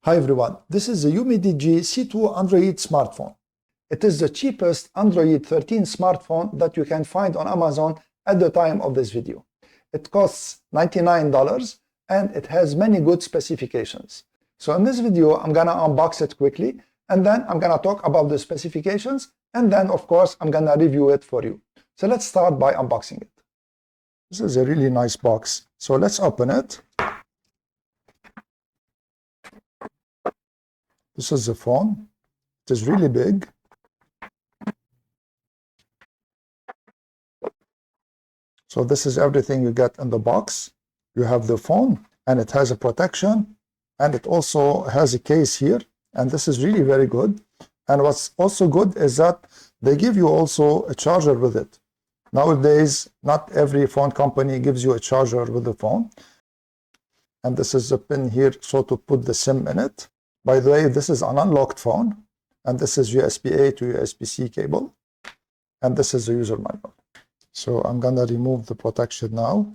Hi everyone, this is the UMIDIGI C2 Android smartphone. It is the cheapest Android 13 smartphone that you can find on Amazon at the time of this video. It costs $99 and it has many good specifications. So in this video, I'm gonna unbox it quickly and then I'm gonna talk about the specifications and then of course I'm gonna review it for you. So let's start by unboxing it. This is a really nice box. So let's open it. This is the phone. It is really big. So this is everything you get in the box. You have the phone and it has a protection and it also has a case here, and this is really very good. And what's also good is that they give you also a charger with it. Nowadays, not every phone company gives you a charger with the phone. And this is a pin here, so to put the SIM in it. By the way, this is an unlocked phone, and this is USB-A to USB-C cable, and this is the user manual. So I'm gonna remove the protection now.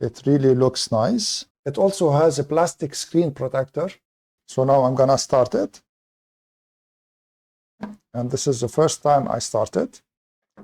It really looks nice. It also has a plastic screen protector. So now I'm gonna start it. And this is the first time I start it.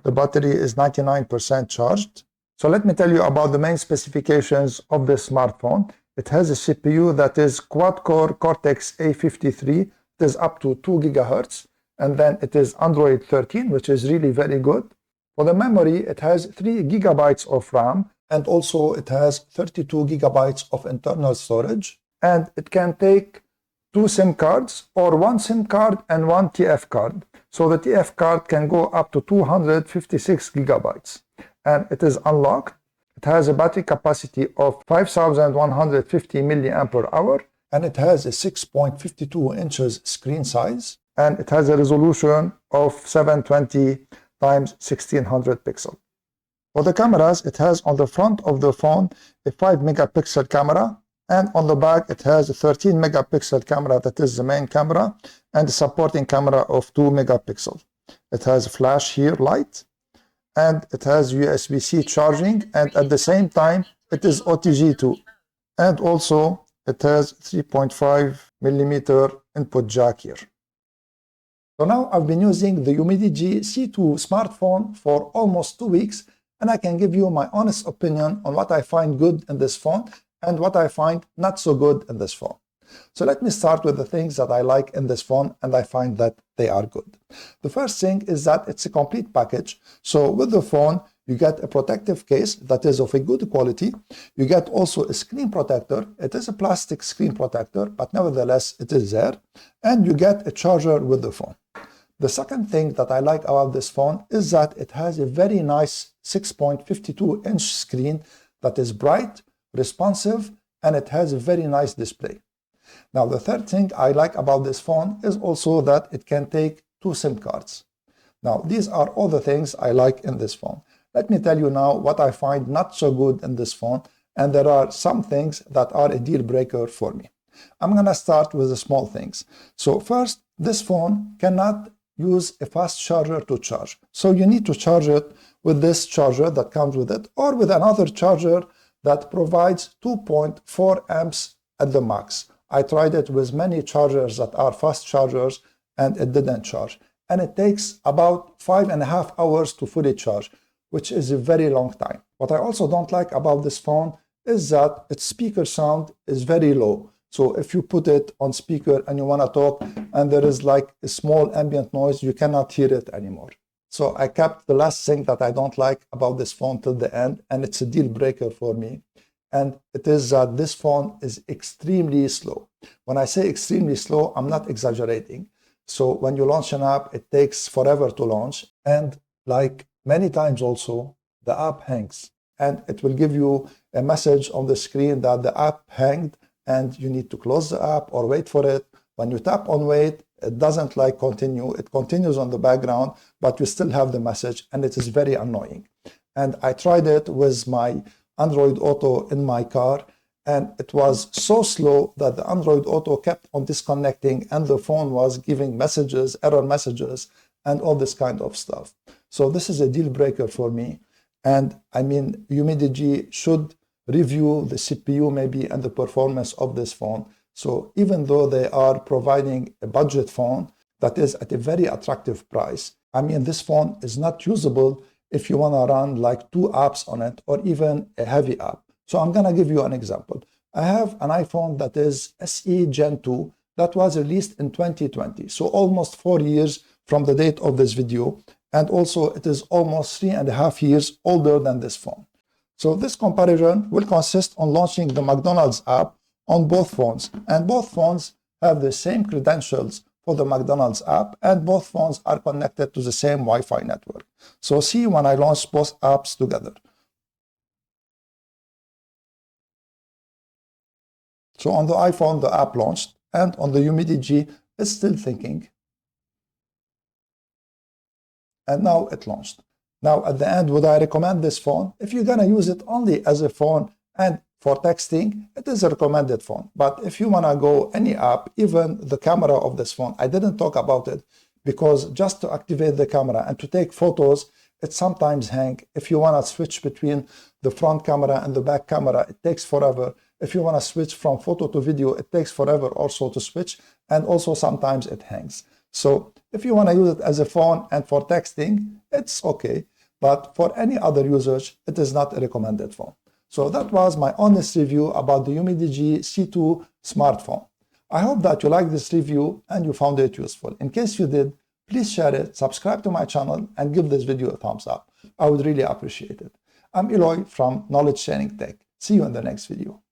The battery is 99% charged. So let me tell you about the main specifications of this smartphone. It has a CPU that is quad-core Cortex-A53. It is up to 2 GHz. And then it is Android 13, which is really very good. For the memory, it has 3 GB of RAM. And also it has 32 GB of internal storage. And it can take 2 SIM cards or 1 SIM card and 1 TF card. So the TF card can go up to 256 GB. And it is unlocked. It has a battery capacity of 5,150 mAh, and it has a 6.52 inches screen size, and it has a resolution of 720 × 1600 pixel. For the cameras, it has on the front of the phone a 5 megapixel camera, and on the back it has a 13 megapixel camera that is the main camera, and a supporting camera of 2 megapixel. It has a flash here light, and it has USB-C charging, and at the same time it is OTG 2, and also it has 3.5mm input jack here. So now I've been using the UMIDIGI C2 smartphone for almost 2 weeks, and I can give you my honest opinion on what I find good in this phone and what I find not so good in this phone. So let me start with the things that I like in this phone and I find that they are good. The first thing is that it's a complete package. So with the phone, you get a protective case that is of a good quality. You get also a screen protector. It is a plastic screen protector, but nevertheless, it is there. And you get a charger with the phone. The second thing that I like about this phone is that it has a very nice 6.52-inch screen that is bright, responsive, and it has a very nice display. Now, the third thing I like about this phone is also that it can take 2 SIM cards. Now, these are all the things I like in this phone. Let me tell you now what I find not so good in this phone, and there are some things that are a deal breaker for me. I'm gonna start with the small things. So first, this phone cannot use a fast charger to charge. So you need to charge it with this charger that comes with it, or with another charger that provides 2.4 amps at the max. I tried it with many chargers that are fast chargers and it didn't charge. And it takes about 5.5 hours to fully charge, which is a very long time. What I also don't like about this phone is that its speaker sound is very low. So if you put it on speaker and you want to talk and there is like a small ambient noise, you cannot hear it anymore. So I kept the last thing that I don't like about this phone till the end, and it's a deal breaker for me. And it is that this phone is extremely slow. When I say extremely slow, I'm not exaggerating. So when you launch an app, it takes forever to launch. And like many times also, the app hangs. And it will give you a message on the screen that the app hanged and you need to close the app or wait for it. When you tap on wait, it doesn't like continue. It continues on the background, but you still have the message, and it is very annoying. And I tried it with my Android Auto in my car, and it was so slow that the Android Auto kept on disconnecting and the phone was giving messages, error messages, and all this kind of stuff. So this is a deal breaker for me. And I mean, UMIDIGI should review the CPU maybe and the performance of this phone So even though they are providing a budget phone that is at a very attractive price, I mean, this phone is not usable if you want to run like 2 apps on it or even a heavy app. So I'm going to give you an example. I have an iPhone that is SE Gen 2 that was released in 2020. So almost 4 years from the date of this video. And also it is almost 3.5 years older than this phone. So this comparison will consist on launching the McDonald's app on both phones. And both phones have the same credentials for the McDonald's app, and both phones are connected to the same Wi-Fi network. So see when I launch both apps together. So on the iPhone, the app launched, and on the UMIDIGI, it's still thinking. And now it launched. Now at the end, would I recommend this phone? If you're gonna use it only as a phone and for texting, it is a recommended phone. But if you wanna go any app, even the camera of this phone, I didn't talk about it because just to activate the camera and to take photos, it sometimes hangs. If you wanna switch between the front camera and the back camera, it takes forever. If you wanna switch from photo to video, it takes forever also to switch. And also sometimes it hangs. So if you want to use it as a phone and for texting, it's okay. But for any other usage, it is not a recommended phone. So that was my honest review about the UMIDIGI C2 smartphone. I hope that you liked this review and you found it useful. In case you did, please share it, subscribe to my channel, and give this video a thumbs up. I would really appreciate it. I'm Eloy from Knowledge Sharing Tech. See you in the next video.